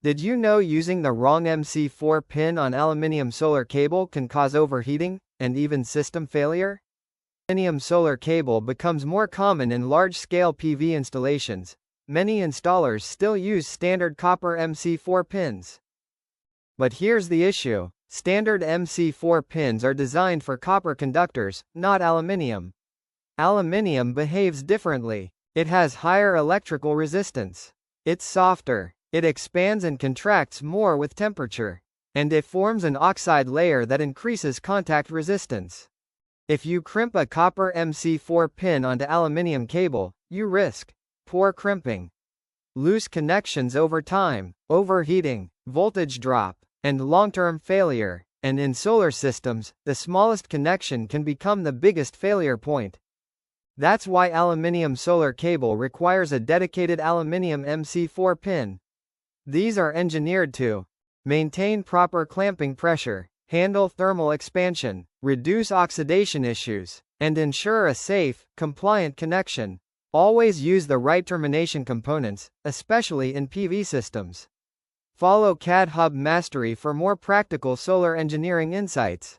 Did you know using the wrong MC4 pin on aluminium solar cable can cause overheating, and even system failure? Aluminium solar cable becomes more common in large-scale PV installations. Many installers still use standard copper MC4 pins. But here's the issue. Standard MC4 pins are designed for copper conductors, not aluminium. Aluminium behaves differently. It has higher electrical resistance. It's softer. It expands and contracts more with temperature. And it forms an oxide layer that increases contact resistance. If you crimp a copper MC4 pin onto aluminium cable, you risk poor crimping, loose connections over time, overheating, voltage drop, and long-term failure. And in solar systems, the smallest connection can become the biggest failure point. That's why aluminium solar cable requires a dedicated aluminium MC4 pin. These are engineered to maintain proper clamping pressure, handle thermal expansion, reduce oxidation issues, and ensure a safe, compliant connection. Always use the right termination components, especially in PV systems. Follow CAD Hub Mastery for more practical solar engineering insights.